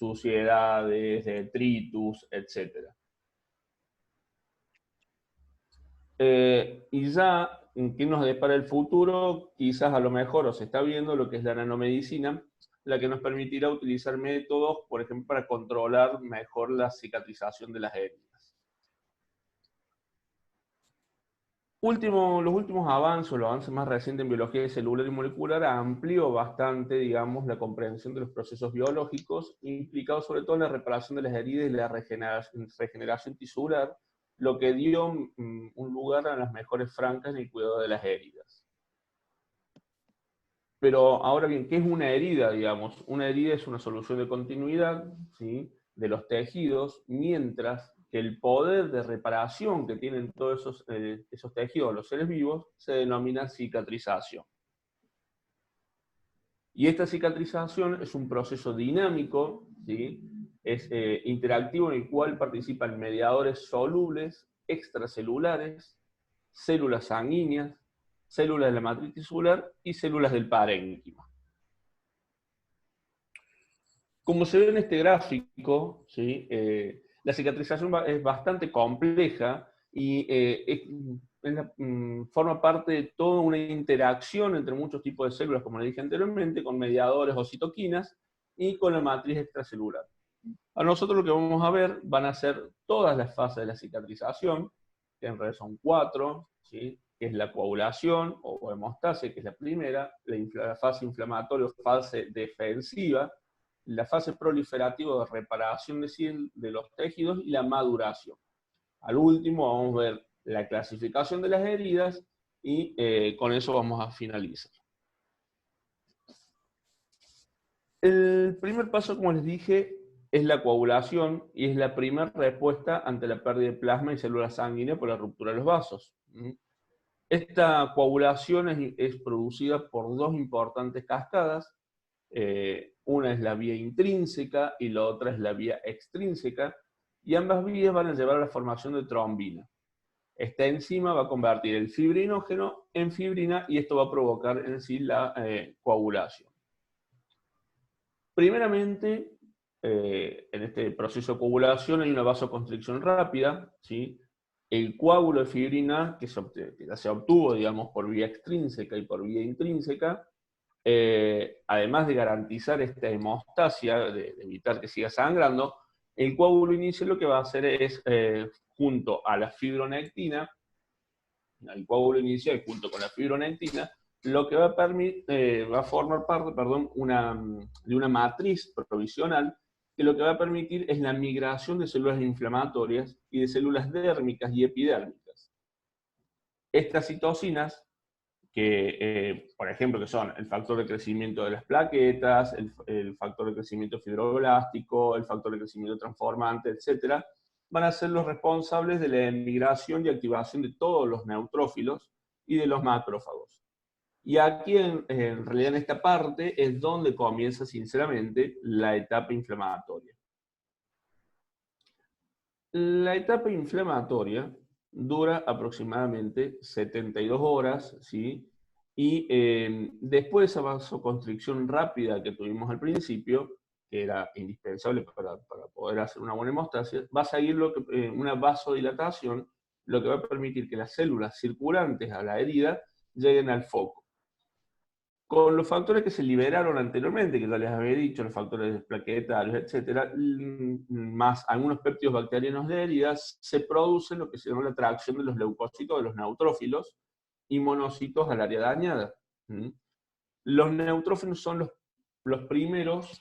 suciedades, detritus, etc. Y ya, ¿qué nos depara el futuro? Quizás a lo mejor os está viendo lo que es la nanomedicina, la que nos permitirá utilizar métodos, por ejemplo, para controlar mejor la cicatrización de las heridas. Los últimos avances, los avances más recientes en biología celular y molecular, amplió bastante, digamos, la comprensión de los procesos biológicos, implicados sobre todo en la reparación de las heridas y la regeneración tisular, lo que dio un lugar a las mejores francas en el cuidado de las heridas. Pero ahora bien, ¿qué es una herida, digamos? Una herida es una solución de continuidad, ¿sí?, de los tejidos, mientras que el poder de reparación que tienen todos esos tejidos, los seres vivos, se denomina cicatrización. Y esta cicatrización es un proceso dinámico, ¿sí?, es interactivo, en el cual participan mediadores solubles, extracelulares, células sanguíneas, células de la matriz tisular y células del parénquima. Como se ve en este gráfico, ¿sí?, la cicatrización es bastante compleja y forma parte de toda una interacción entre muchos tipos de células, como le dije anteriormente, con mediadores o citoquinas y con la matriz extracelular. A nosotros lo que vamos a ver van a ser todas las fases de la cicatrización, que en realidad son 4, ¿sí?, que es la coagulación o hemostasia, que es la primera, la fase inflamatoria o fase defensiva, la fase proliferativa de reparación de los tejidos y la maduración. Al último vamos a ver la clasificación de las heridas y con eso vamos a finalizar. El primer paso, como les dije, es la coagulación y es la primera respuesta ante la pérdida de plasma y células sanguíneas por la ruptura de los vasos. Esta coagulación es producida por dos importantes cascadas. Una es la vía intrínseca y la otra es la vía extrínseca, y ambas vías van a llevar a la formación de trombina. Esta enzima va a convertir el fibrinógeno en fibrina y esto va a provocar en sí la coagulación. Primeramente, en este proceso de coagulación hay una vasoconstricción rápida, ¿sí? El coágulo de fibrina que ya se obtuvo, digamos, por vía extrínseca y por vía intrínseca, además de garantizar esta hemostasia, de evitar que siga sangrando, el coágulo inicial lo que va a hacer es, junto a la fibronectina, el coágulo inicial junto con la fibronectina, lo que va a formar parte, de una matriz provisional, que lo que va a permitir es la migración de células inflamatorias y de células dérmicas y epidérmicas. Estas citocinas, por ejemplo, que son el factor de crecimiento de las plaquetas, el factor de crecimiento fibroblástico, el factor de crecimiento transformante, etc., van a ser los responsables de la emigración y activación de todos los neutrófilos y de los macrófagos. Y aquí, en realidad, en esta parte, es donde comienza, sinceramente, la etapa inflamatoria. La etapa inflamatoria dura aproximadamente 72 horas, ¿sí? Y después de esa vasoconstricción rápida que tuvimos al principio, que era indispensable para poder hacer una buena hemostasia, va a seguir una vasodilatación, lo que va a permitir que las células circulantes a la herida lleguen al foco. Con los factores que se liberaron anteriormente, que ya les había dicho, los factores plaquetarios, etc., más algunos péptidos bacterianos de heridas, se produce lo que se llama la atracción de los leucocitos, de los neutrófilos, y monocitos al área dañada. Los neutrófilos son los primeros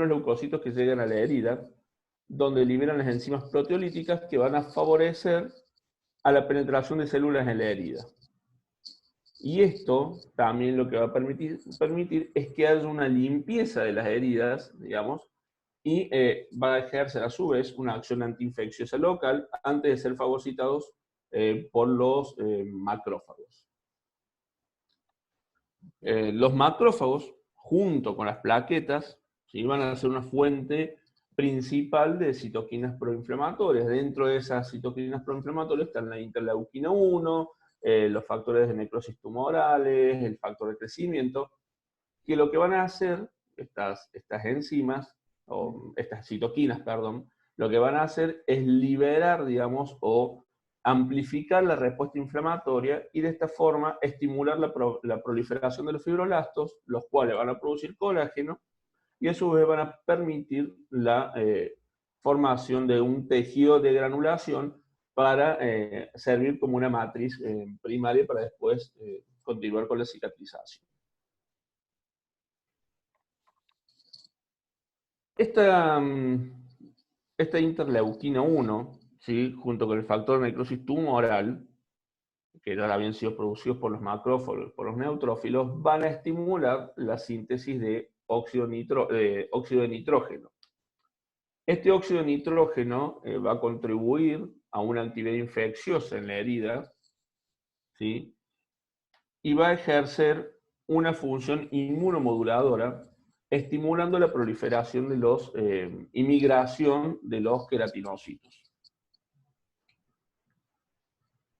leucocitos que llegan a la herida, donde liberan las enzimas proteolíticas que van a favorecer a la penetración de células en la herida. Y esto también lo que va a permitir es que haya una limpieza de las heridas, digamos, y va a ejercer a su vez una acción antiinfecciosa local antes de ser fagocitados por los macrófagos. Los macrófagos, junto con las plaquetas, ¿sí?, van a ser una fuente principal de citoquinas proinflamatorias. Dentro de esas citoquinas proinflamatorias están la interleuquina 1, los factores de necrosis tumorales, el factor de crecimiento, que lo que van a hacer estas enzimas, o estas citoquinas, perdón, lo que van a hacer es liberar, digamos, o amplificar la respuesta inflamatoria y de esta forma estimular la proliferación de los fibroblastos, los cuales van a producir colágeno y a su vez van a permitir la formación de un tejido de granulación para servir como una matriz primaria para después continuar con la cicatrización. Esta interleuquina 1, ¿sí?, junto con el factor de necrosis tumoral, que ya habían sido producidos por los macrófagos, por los neutrófilos, van a estimular la síntesis de óxido de nitrógeno. Este óxido de nitrógeno va a contribuir a una actividad infecciosa en la herida, ¿sí?, y va a ejercer una función inmunomoduladora, estimulando la proliferación de y migración de los queratinocitos.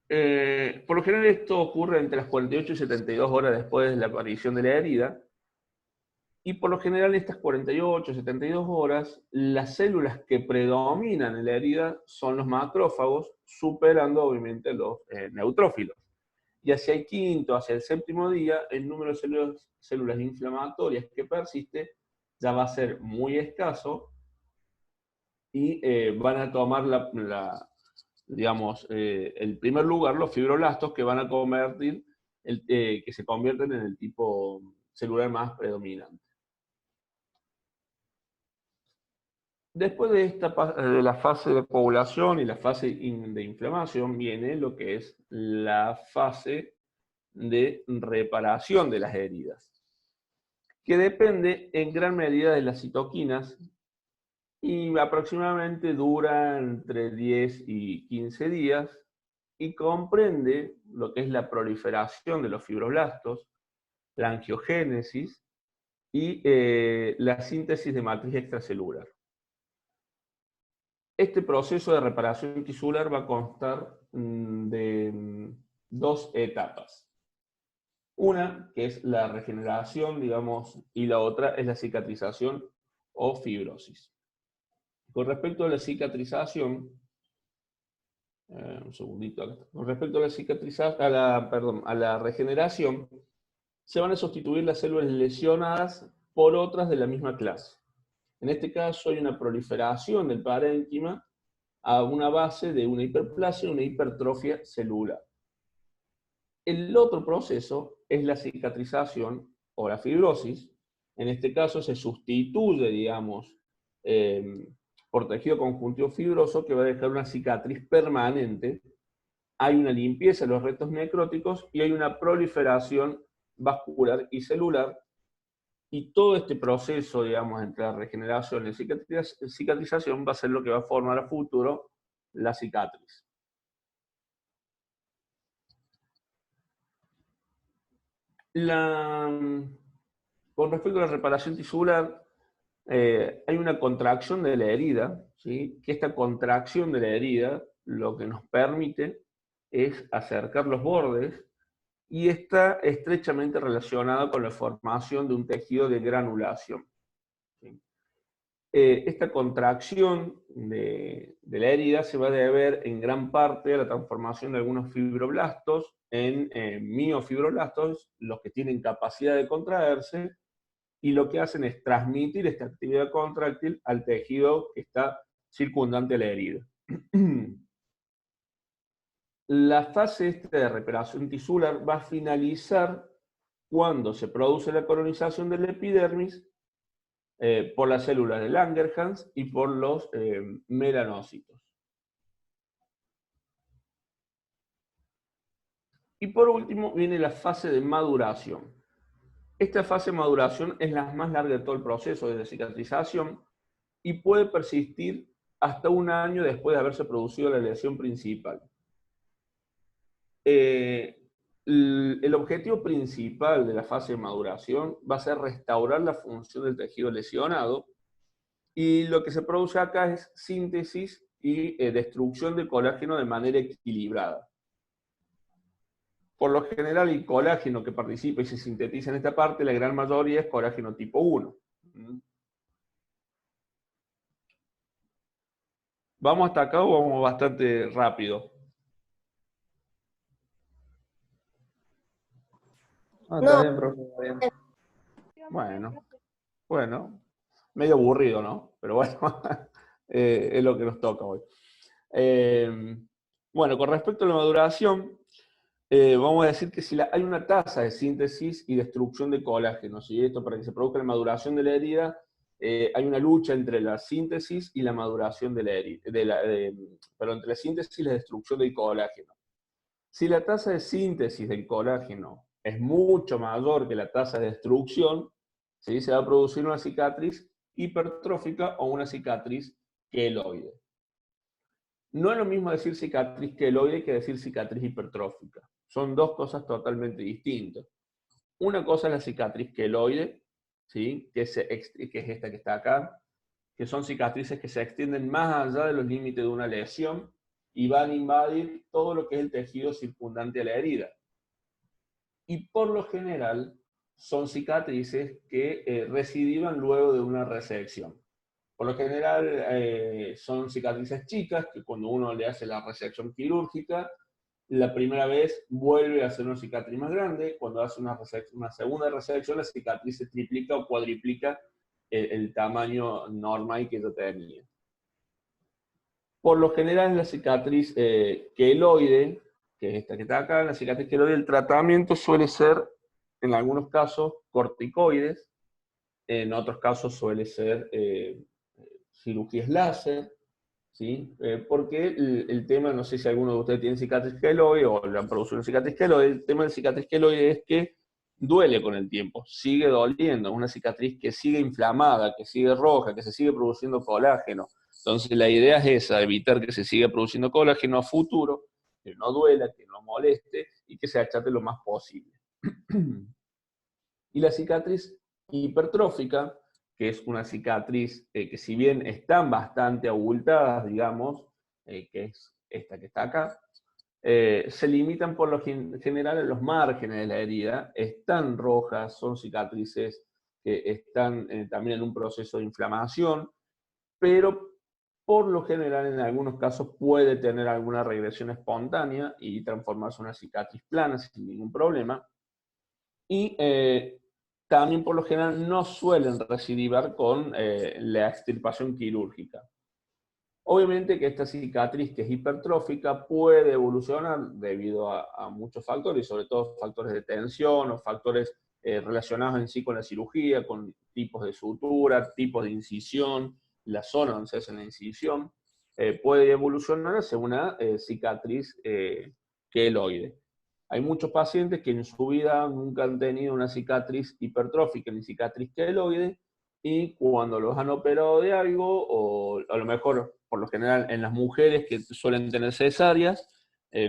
Por lo general esto ocurre entre las 48 y 72 horas después de la aparición de la herida, y por lo general en estas 48 o 72 horas, las células que predominan en la herida son los macrófagos, superando obviamente los neutrófilos. Y hacia el quinto, hacia el séptimo día, el número de células inflamatorias que persiste ya va a ser muy escaso y van a tomar digamos, el primer lugar los fibroblastos que van a convertir, que se convierten en el tipo celular más predominante. Después de la fase de coagulación y la fase de inflamación, viene lo que es la fase de reparación de las heridas, que depende en gran medida de las citoquinas y aproximadamente dura entre 10 y 15 días y comprende lo que es la proliferación de los fibroblastos, la angiogénesis y la síntesis de matriz extracelular. Este proceso de reparación tisular va a constar de dos etapas. Una, que es la regeneración, digamos, y la otra es la cicatrización o fibrosis. Con respecto a la cicatrización, un segundito acá. Con respecto a a la regeneración, se van a sustituir las células lesionadas por otras de la misma clase. En este caso hay una proliferación del parénquima a una base de una hiperplasia, una hipertrofia celular. El otro proceso es la cicatrización o la fibrosis. En este caso se sustituye, digamos, por tejido conjuntivo fibroso que va a dejar una cicatriz permanente. Hay una limpieza de los restos necróticos y hay una proliferación vascular y celular. Y todo este proceso, digamos, entre la regeneración y la cicatrización va a ser lo que va a formar a futuro la cicatriz. Con respecto a la reparación tisular, hay una contracción de la herida, ¿sí?, que esta contracción de la herida lo que nos permite es acercar los bordes y está estrechamente relacionada con la formación de un tejido de granulación, ¿sí? Esta contracción de la herida se va a deber en gran parte a la transformación de algunos fibroblastos en miofibroblastos, los que tienen capacidad de contraerse, y lo que hacen es transmitir esta actividad contráctil al tejido que está circundante a la herida. La fase de reparación tisular va a finalizar cuando se produce la colonización del epidermis por las células de Langerhans y por los melanocitos. Y por último viene la fase de maduración. Esta fase de maduración es la más larga de todo el proceso de cicatrización y puede persistir hasta un año después de haberse producido la lesión principal. El objetivo principal de la fase de maduración va a ser restaurar la función del tejido lesionado, y lo que se produce acá es síntesis y destrucción de colágeno de manera equilibrada. Por lo general, el colágeno que participa y se sintetiza en esta parte, la gran mayoría es colágeno tipo 1. ¿Vamos hasta acá o vamos bastante rápido? No, está No, bien, profe, está bien. Bueno, medio aburrido, ¿no? Pero bueno, es lo que nos toca hoy. Bueno, con respecto a la maduración, vamos a decir que si hay una tasa de síntesis y destrucción de colágeno, y esto para que se produzca la maduración de la herida, hay una lucha entre la síntesis y la maduración de la herida, pero entre la síntesis y la destrucción del colágeno. Si la tasa de síntesis del colágeno es mucho mayor que la tasa de destrucción, ¿sí? Se va a producir una cicatriz hipertrófica o una cicatriz queloide. No es lo mismo decir cicatriz queloide que decir cicatriz hipertrófica. Son dos cosas totalmente distintas. Una cosa es la cicatriz queloide, ¿sí? que es esta que está acá, que son cicatrices que se extienden más allá de los límites de una lesión y van a invadir todo lo que es el tejido circundante a la herida. Y por lo general son cicatrices que recidivan luego de una resección. Por lo general son cicatrices chicas que cuando uno le hace la resección quirúrgica, la primera vez vuelve a hacer una cicatriz más grande, cuando hace una segunda resección la cicatriz se triplica o cuadriplica el tamaño normal que yo tenía. Por lo general la cicatriz queloide, que es esta que está acá, la cicatriz queloide, el tratamiento suele ser, en algunos casos, corticoides, en otros casos suele ser cirugías láser, ¿sí? Porque el tema, no sé si alguno de ustedes tiene cicatriz queloide o le han producido una cicatriz queloide, el tema del cicatriz queloide es que duele con el tiempo, sigue doliendo, una cicatriz que sigue inflamada, que sigue roja, que se sigue produciendo colágeno. Entonces la idea es esa, evitar que se siga produciendo colágeno a futuro, que no duela, que no moleste y que se achate lo más posible. Y la cicatriz hipertrófica, que es una cicatriz que si bien están bastante abultadas, digamos, que es esta que está acá, se limitan por lo general a los márgenes de la herida, están rojas, son cicatrices que están también en un proceso de inflamación, pero por lo general en algunos casos puede tener alguna regresión espontánea y transformarse en una cicatriz plana sin ningún problema. Y también por lo general no suelen recidivar con la extirpación quirúrgica. Obviamente que esta cicatriz que es hipertrófica puede evolucionar debido a muchos factores, sobre todo factores de tensión o factores relacionados en sí con la cirugía, con tipos de sutura, tipos de incisión, la zona donde se hace la incisión, puede evolucionar hacia una cicatriz queloide. Hay muchos pacientes que en su vida nunca han tenido una cicatriz hipertrófica ni cicatriz queloide, y cuando los han operado de algo, o a lo mejor, por lo general, en las mujeres que suelen tener cesáreas,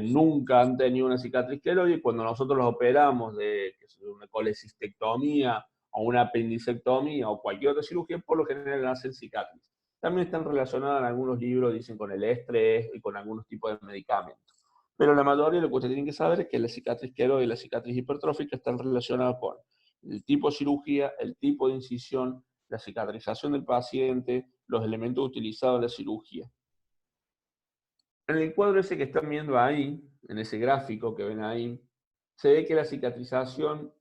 nunca han tenido una cicatriz queloide, y cuando nosotros los operamos de una colecistectomía o una apendicectomía o cualquier otra cirugía, por lo general hacen cicatriz. También están relacionadas en algunos libros, dicen, con el estrés y con algunos tipos de medicamentos. Pero la mayoría de lo que ustedes tienen que saber es que la cicatriz queloide y la cicatriz hipertrófica están relacionadas con el tipo de cirugía, el tipo de incisión, la cicatrización del paciente, los elementos utilizados en la cirugía. En el cuadro ese que están viendo ahí, en ese gráfico que ven ahí, se ve que la cicatrización,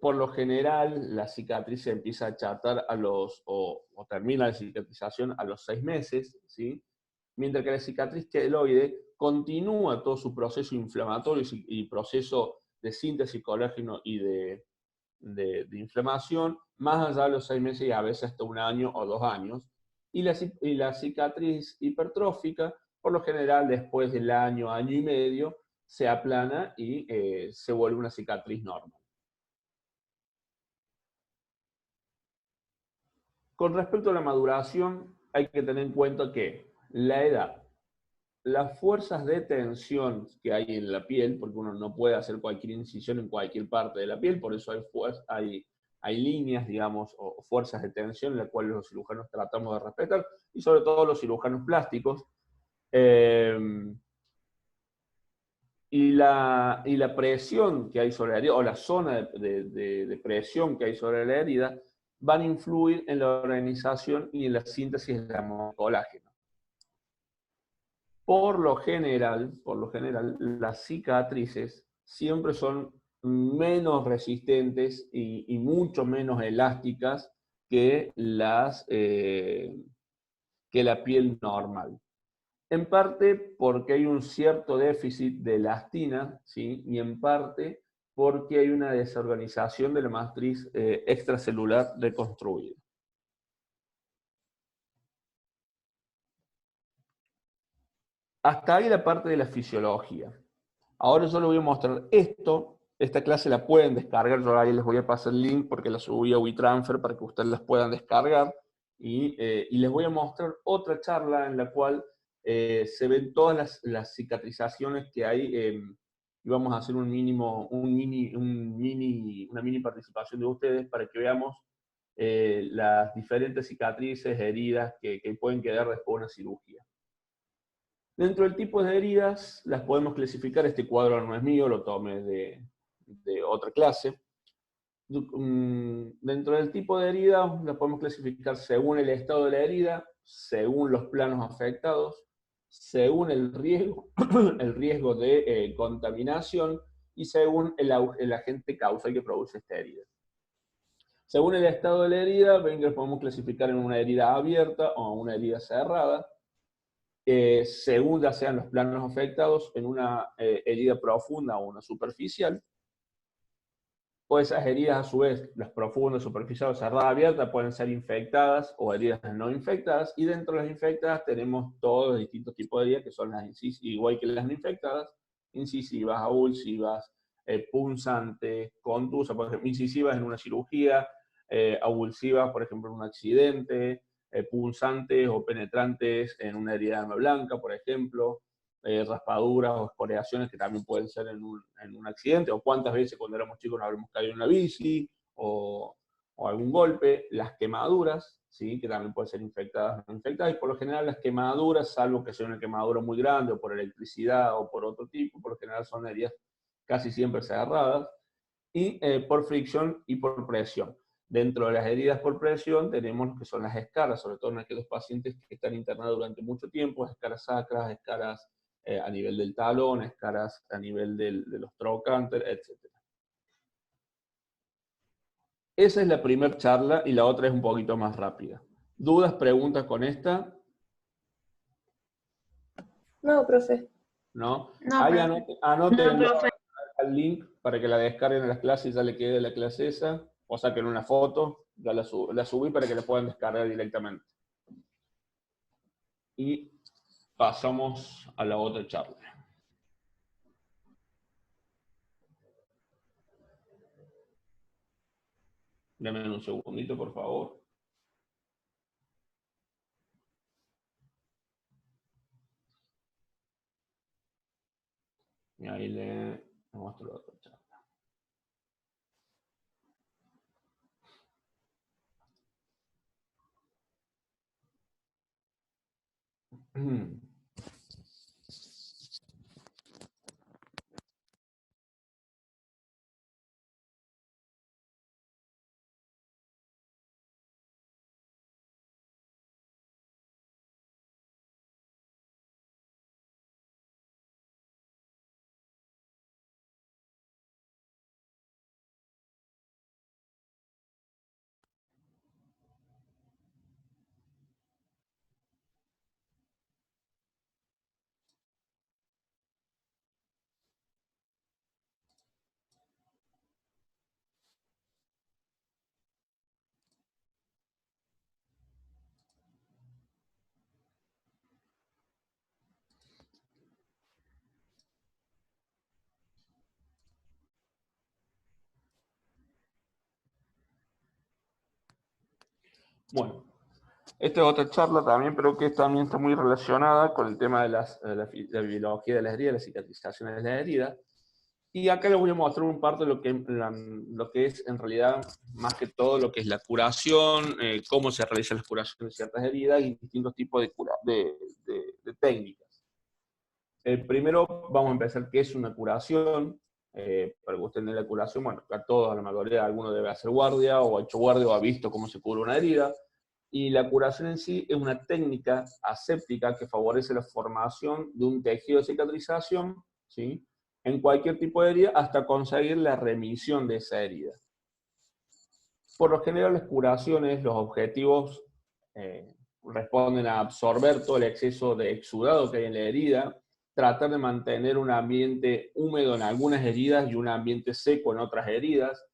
por lo general, la cicatriz se empieza a achatar o termina la cicatrización a los 6 meses, ¿sí? Mientras que la cicatriz queloide continúa todo su proceso inflamatorio y proceso de síntesis de colágeno y de inflamación, más allá de los 6 meses y a veces hasta 1 año o 2 años. Y la cicatriz hipertrófica, por lo general, después del año, año y medio, se aplana y se vuelve una cicatriz normal. Con respecto a la maduración, hay que tener en cuenta que la edad, las fuerzas de tensión que hay en la piel, porque uno no puede hacer cualquier incisión en cualquier parte de la piel, por eso hay líneas, digamos, o fuerzas de tensión en las cuales los cirujanos tratamos de respetar, y sobre todo los cirujanos plásticos. y la presión que hay sobre la herida, o la zona de presión que hay sobre la herida, van a influir en la organización y en la síntesis de colágeno. Por lo general, las cicatrices siempre son menos resistentes y mucho menos elásticas que la piel normal. En parte porque hay un cierto déficit de elastina, ¿sí? Y en parte porque hay una desorganización de la matriz extracelular reconstruida. Hasta ahí la parte de la fisiología. Ahora yo les voy a mostrar esto. Esta clase la pueden descargar, yo ahí les voy a pasar el link porque la subí a WeTransfer para que ustedes las puedan descargar. Y les voy a mostrar otra charla en la cual se ven todas las cicatrizaciones que hay. Y vamos a hacer una mini participación de ustedes para que veamos las diferentes cicatrices, heridas que pueden quedar después de una cirugía. Dentro del tipo de heridas, las podemos clasificar. Este cuadro no es mío, lo tomé de otra clase. Dentro del tipo de herida, las podemos clasificar según el estado de la herida, según los planos afectados, según el riesgo, el riesgo de contaminación y según el agente causal que produce esta herida. Según el estado de la herida, ven que las podemos clasificar en una herida abierta o una herida cerrada. Según ya sean los planos afectados, en una herida profunda o una superficial, o esas heridas a su vez, las profundas, superficiales, cerrada, abierta, pueden ser infectadas o heridas no infectadas, y dentro de las infectadas tenemos todos los distintos tipos de heridas que son las incisivas, igual que las no infectadas, incisivas, avulsivas, punzantes, contusas, por ejemplo, incisivas en una cirugía, avulsivas, por ejemplo, en un accidente, punzantes o penetrantes en una herida de arma blanca, por ejemplo, raspaduras o escoriaciones que también pueden ser en un accidente, o cuántas veces cuando éramos chicos nos habremos caído en una bici, o algún golpe, las quemaduras, ¿sí? Que también pueden ser infectadas o no infectadas, y por lo general las quemaduras, salvo que sea una quemadura muy grande, o por electricidad, o por otro tipo, por lo general son heridas casi siempre cerradas, y por fricción y por presión. Dentro de las heridas por presión tenemos lo que son las escaras, sobre todo en aquellos pacientes que están internados durante mucho tiempo, escaras sacras, escaras a nivel del talón, escaras a nivel de los trocánter, etc. Esa es la primera charla y la otra es un poquito más rápida. ¿Dudas, preguntas con esta? No, profe. ¿No? No, Ahí profe. anoten No, profe. el link para que la descarguen en las clases y ya le quede la clase esa, o saquen una foto, ya la subí para que la puedan descargar directamente. Y pasamos a la otra charla. Denme un segundito, por favor. Y ahí le muestro la otra charla. Bueno, esta es otra charla también, pero que también está muy relacionada con el tema de la biología de las heridas, las cicatrizaciones de las heridas. Y acá les voy a mostrar un parte de lo que es en realidad, más que todo, lo que es la curación, cómo se realiza la curación de ciertas heridas y distintos tipos de técnicas. Primero vamos a empezar qué es una curación. Para que usted entienda la curación, bueno, a todos, a la mayoría, alguno debe hacer guardia, o ha hecho guardia, o ha visto cómo se cura una herida. Y la curación en sí es una técnica aséptica que favorece la formación de un tejido de cicatrización, ¿sí?, en cualquier tipo de herida, hasta conseguir la remisión de esa herida. Por lo general, las curaciones, los objetivos responden a absorber todo el exceso de exudado que hay en la herida, tratar de mantener un ambiente húmedo en algunas heridas y un ambiente seco en otras heridas,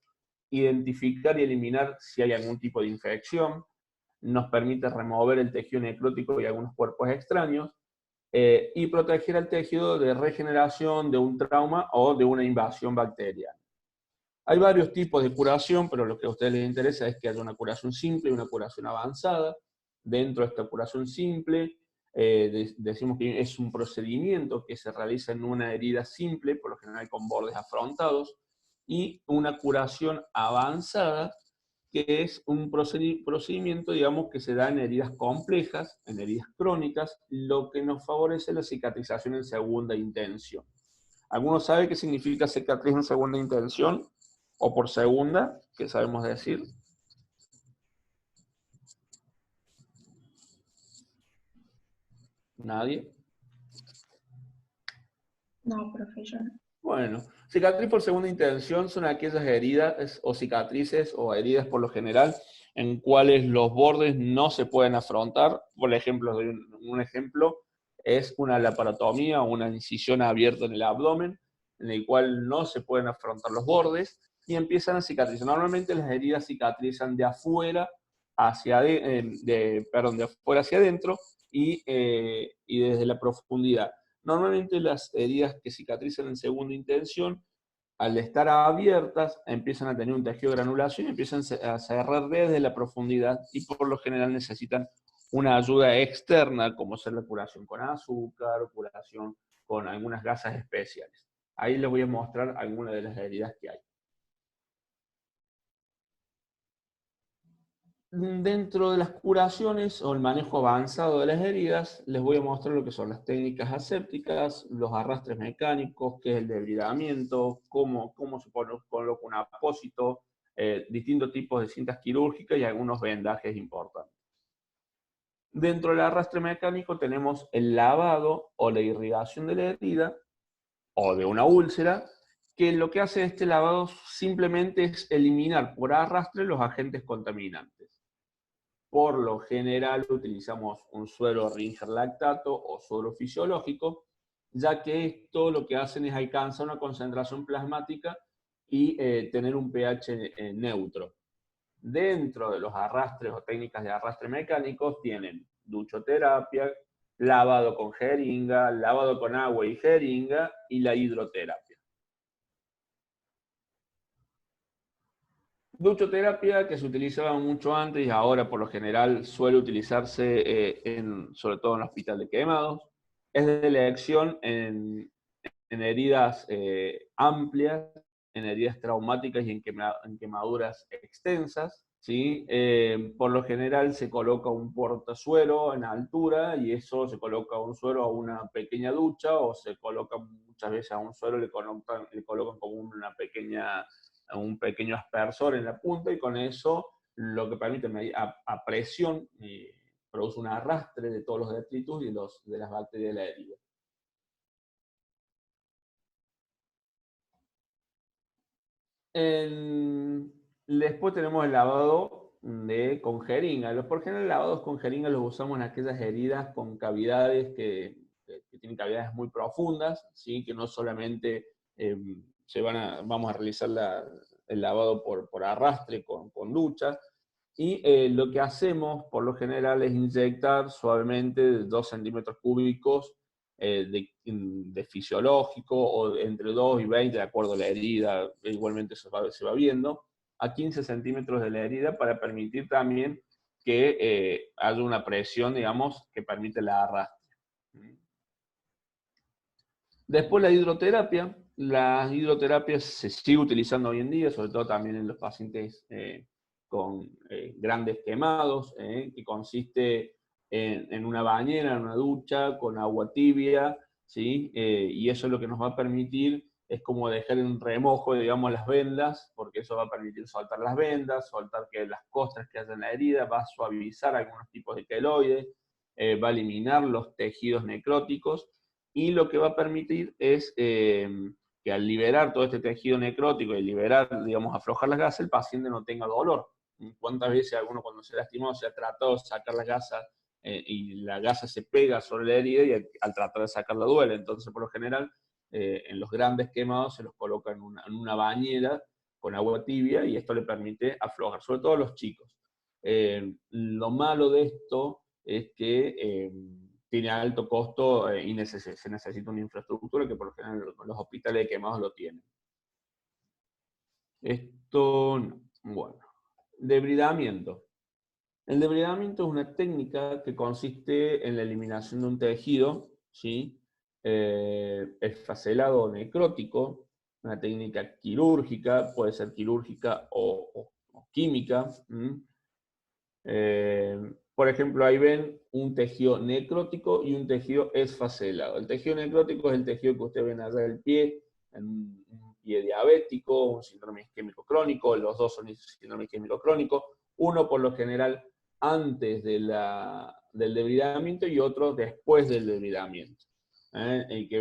identificar y eliminar si hay algún tipo de infección, nos permite remover el tejido necrótico y algunos cuerpos extraños, y proteger al tejido de regeneración de un trauma o de una invasión bacteriana. Hay varios tipos de curación, pero lo que a ustedes les interesa es que haya una curación simple y una curación avanzada. Dentro de esta curación simple, decimos que es un procedimiento que se realiza en una herida simple, por lo general con bordes afrontados, y una curación avanzada, que es un procedimiento, digamos, que se da en heridas complejas, en heridas crónicas, lo que nos favorece la cicatrización en segunda intención. ¿Alguno sabe qué significa cicatriz en segunda intención? O por segunda, ¿qué sabemos decir? ¿Nadie? No, profesor. Bueno, cicatriz por segunda intención son aquellas heridas o cicatrices o heridas por lo general en cuales los bordes no se pueden afrontar. Por ejemplo, un ejemplo es una laparotomía o una incisión abierta en el abdomen, en el cual no se pueden afrontar los bordes y empiezan a cicatrizar. Normalmente las heridas cicatrizan de afuera hacia de afuera hacia adentro y desde la profundidad. Normalmente las heridas que cicatrizan en segunda intención, al estar abiertas, empiezan a tener un tejido de granulación y empiezan a cerrar desde la profundidad y por lo general necesitan una ayuda externa, como ser la curación con azúcar, o curación con algunas gasas especiales. Ahí les voy a mostrar algunas de las heridas que hay. Dentro de las curaciones o el manejo avanzado de las heridas, les voy a mostrar lo que son las técnicas asépticas, los arrastres mecánicos, qué es el debridamiento, cómo se coloca un apósito, distintos tipos de cintas quirúrgicas y algunos vendajes importantes. Dentro del arrastre mecánico tenemos el lavado o la irrigación de la herida o de una úlcera, que lo que hace este lavado simplemente es eliminar por arrastre los agentes contaminantes. Por lo general utilizamos un suero Ringer lactato o suero fisiológico, ya que esto lo que hacen es alcanzar una concentración plasmática y tener un pH neutro. Dentro de los arrastres o técnicas de arrastre mecánicos tienen duchoterapia, lavado con jeringa, lavado con agua y jeringa y la hidroterapia. Duchoterapia, que se utilizaba mucho antes y ahora por lo general suele utilizarse sobre todo en el hospital de quemados, es de elección en heridas amplias, en heridas traumáticas y en quemaduras extensas, ¿sí? Por lo general se coloca un portasuero en altura y eso se coloca un suero a una pequeña ducha o se coloca muchas veces a un suero, le colocan como un pequeño aspersor en la punta y con eso lo que permite a presión produce un arrastre de todos los detritus y de las bacterias de la herida. Después tenemos el lavado con jeringa. Por general, lavados con jeringa los usamos en aquellas heridas con cavidades que tienen cavidades muy profundas, ¿sí? Que no solamente vamos a realizar el lavado por arrastre con ducha. Y lo que hacemos por lo general es inyectar suavemente 2 centímetros cúbicos de fisiológico, o entre 2 y 20, de acuerdo a la herida, igualmente se va viendo, a 15 centímetros de la herida para permitir también que haya una presión, digamos, que permite la arrastre. Después la hidroterapia. La hidroterapia se sigue utilizando hoy en día, sobre todo también en los pacientes con grandes quemados, que consiste en una bañera, en una ducha, con agua tibia, ¿sí? Y eso es lo que nos va a permitir, es como dejar en remojo, digamos, las vendas, porque eso va a permitir soltar las vendas, soltar que las costras que haya en la herida, va a suavizar algunos tipos de queloides, va a eliminar los tejidos necróticos, y lo que va a permitir es que al liberar todo este tejido necrótico y liberar, digamos, aflojar las gasas, el paciente no tenga dolor. ¿Cuántas veces alguno cuando se lastimó se ha tratado de sacar las gasas y la gasa se pega sobre la herida y al tratar de sacarla duele? Entonces, por lo general, en los grandes quemados se los coloca en una bañera con agua tibia y esto le permite aflojar, sobre todo a los chicos. Lo malo de esto es que tiene alto costo y se necesita una infraestructura que por lo general los hospitales de quemados lo tienen. Esto, no. Bueno, debridamiento. El debridamiento es una técnica que consiste en la eliminación de un tejido, ¿sí? Esfacelado o necrótico, una técnica quirúrgica, puede ser quirúrgica o química. Por ejemplo, ahí ven un tejido necrótico y un tejido esfacelado. El tejido necrótico es el tejido que ustedes ven allá del pie, en un pie diabético, un síndrome isquémico crónico, los dos son síndrome isquémico crónico, uno por lo general antes del debridamiento y otro después del debridamiento. El que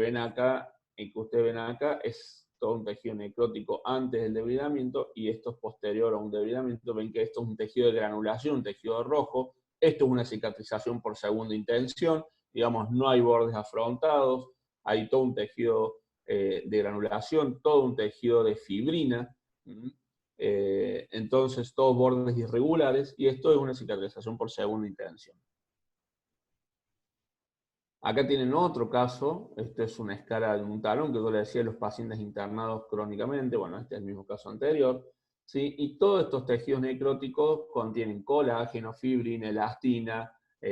ustedes ven acá es todo un tejido necrótico antes del debridamiento y esto es posterior a un debridamiento. Ven que esto es un tejido de granulación, un tejido rojo. Esto es una cicatrización por segunda intención. Digamos, no hay bordes afrontados, hay todo un tejido de granulación, todo un tejido de fibrina. Entonces, todos bordes irregulares y esto es una cicatrización por segunda intención. Acá tienen otro caso, esto es una escala de un talón que yo le decía a los pacientes internados crónicamente, bueno, este es el mismo caso anterior, ¿sí? Y todos estos tejidos necróticos contienen colágeno, fibrina, elastina,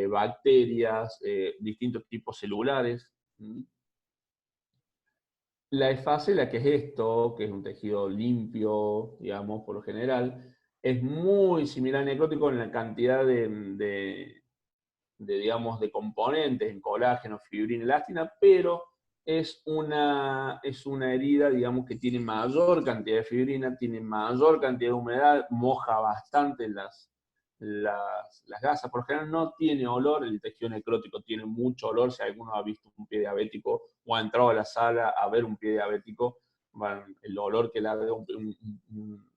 bacterias, distintos tipos celulares. La efacela, que es esto, que es un tejido limpio, digamos, por lo general, es muy similar al necrótico en la cantidad digamos, de componentes en colágeno, fibrina, elastina, pero es una herida, digamos, que tiene mayor cantidad de fibrina, tiene mayor cantidad de humedad, moja bastante las gasas. Por lo general no tiene olor, el tejido necrótico tiene mucho olor. Si alguno ha visto un pie diabético o ha entrado a la sala a ver un pie diabético, bueno, el olor que le da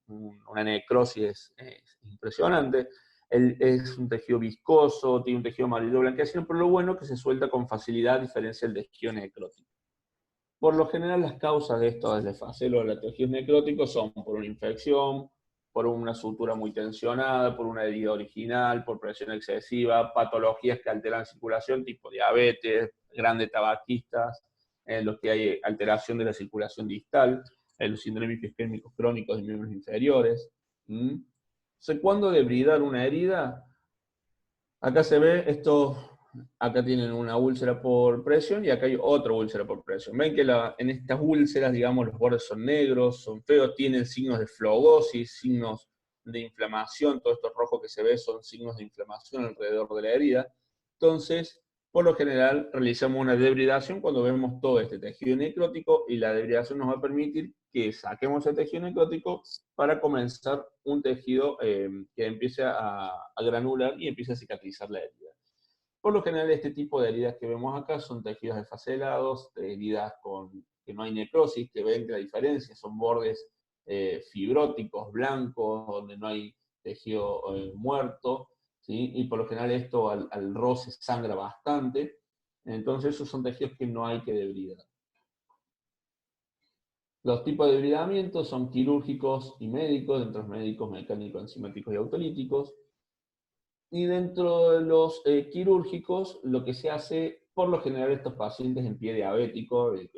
una necrosis es impresionante. Es un tejido viscoso, tiene un tejido amarillo blanquecino, pero lo bueno es que se suelta con facilidad a diferencia del tejido necrótico. Por lo general, las causas de esto, del desfacelo de los tejidos necróticos, son por una infección, por una sutura muy tensionada, por una herida original, por presión excesiva, patologías que alteran la circulación, tipo diabetes, grandes tabaquistas, en los que hay alteración de la circulación distal, en los síndromes isquémicos crónicos de miembros inferiores. ¿Cuándo debridar una herida? Acá se ve esto, acá tienen una úlcera por presión y acá hay otra úlcera por presión. Ven que en estas úlceras, digamos, los bordes son negros, son feos, tienen signos de flogosis, signos de inflamación. Todo esto rojo que se ve son signos de inflamación alrededor de la herida. Entonces, por lo general, realizamos una debridación cuando vemos todo este tejido necrótico y la debridación nos va a permitir que saquemos el tejido necrótico para comenzar un tejido que empiece a granular y empiece a cicatrizar la herida. Por lo general, este tipo de heridas que vemos acá son tejidos desfacelados, heridas que no hay necrosis, que ven que la diferencia son bordes fibróticos, blancos, donde no hay tejido muerto, ¿sí? Y por lo general esto al roce sangra bastante. Entonces esos son tejidos que no hay que debridar. Los tipos de debridamiento son quirúrgicos y médicos, dentro de los médicos, mecánicos, enzimáticos y autolíticos. Y dentro de los quirúrgicos, lo que se hace, por lo general, estos pacientes en pie diabético, el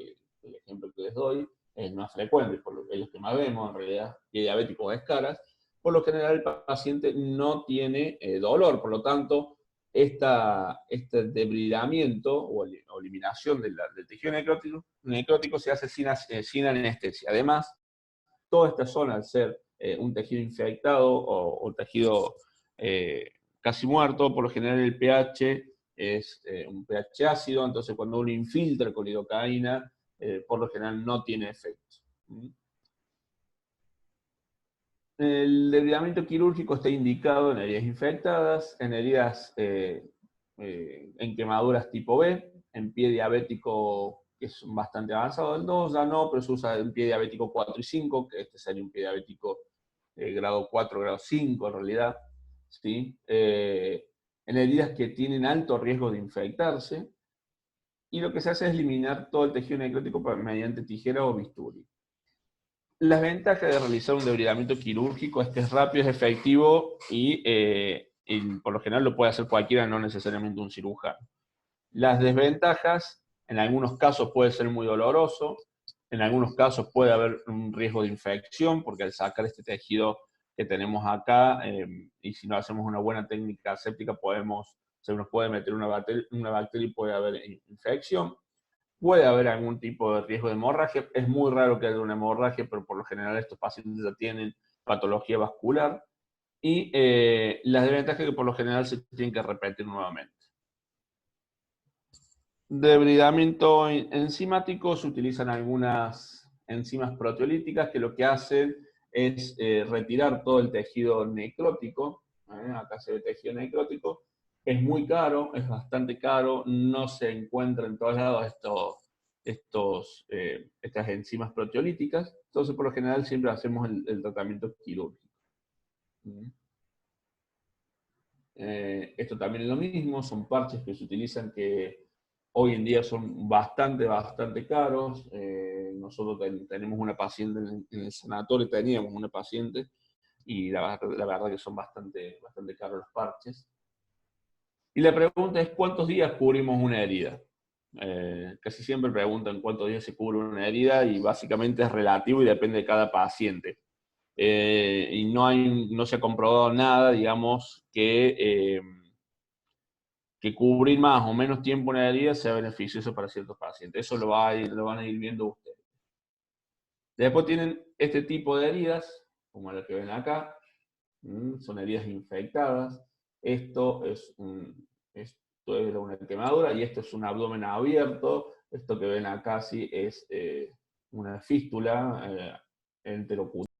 ejemplo que les doy, es más frecuente, es lo que más vemos, en realidad, pie diabético o escaras. Por lo general, el paciente no tiene dolor, por lo tanto, este debridamiento o eliminación del tejido necrótico se hace sin anestesia. Además, toda esta zona, al ser un tejido infectado o tejido casi muerto, por lo general el pH es un pH ácido, entonces cuando uno infiltra con lidocaína, por lo general no tiene efecto. El debridamiento quirúrgico está indicado en heridas infectadas, en heridas en quemaduras tipo B, en pie diabético que es bastante avanzado, el 2 ya no, pero se usa en pie diabético 4 y 5, que este sería un pie diabético grado 4, grado 5 en realidad, ¿sí? En heridas que tienen alto riesgo de infectarse, y lo que se hace es eliminar todo el tejido necrótico mediante tijera o bisturí. Las ventajas de realizar un debridamiento quirúrgico es que es rápido, es efectivo y por lo general lo puede hacer cualquiera, no necesariamente un cirujano. Las desventajas, en algunos casos puede ser muy doloroso, en algunos casos puede haber un riesgo de infección, porque al sacar este tejido que tenemos acá, y si no hacemos una buena técnica aséptica, se nos puede meter una bacteria y puede haber infección. Puede haber algún tipo de riesgo de hemorragia. Es muy raro que haya una hemorragia, pero por lo general estos pacientes ya tienen patología vascular. Y las desventajas es que por lo general se tienen que repetir nuevamente. Debridamiento enzimático, se utilizan algunas enzimas proteolíticas que lo que hacen es retirar todo el tejido necrótico. Acá se ve tejido necrótico. Es muy caro, es bastante caro, no se encuentra en todos lados estas enzimas proteolíticas. Entonces, por lo general, siempre hacemos el tratamiento quirúrgico. Esto también es lo mismo, son parches que se utilizan que hoy en día son bastante caros. Nosotros tenemos una paciente en el sanatorio, teníamos una paciente, y la verdad que son bastante caros los parches. Y la pregunta es, ¿cuántos días cubrimos una herida? Casi siempre preguntan cuántos días se cubre una herida y básicamente es relativo y depende de cada paciente. Y no se ha comprobado nada, digamos, que cubrir más o menos tiempo una herida sea beneficioso para ciertos pacientes. Eso lo van a ir viendo ustedes. Después tienen este tipo de heridas, como la que ven acá. Son heridas infectadas. Esto es una quemadura y esto es un abdomen abierto. Esto que ven acá sí es una fístula enterocutánea.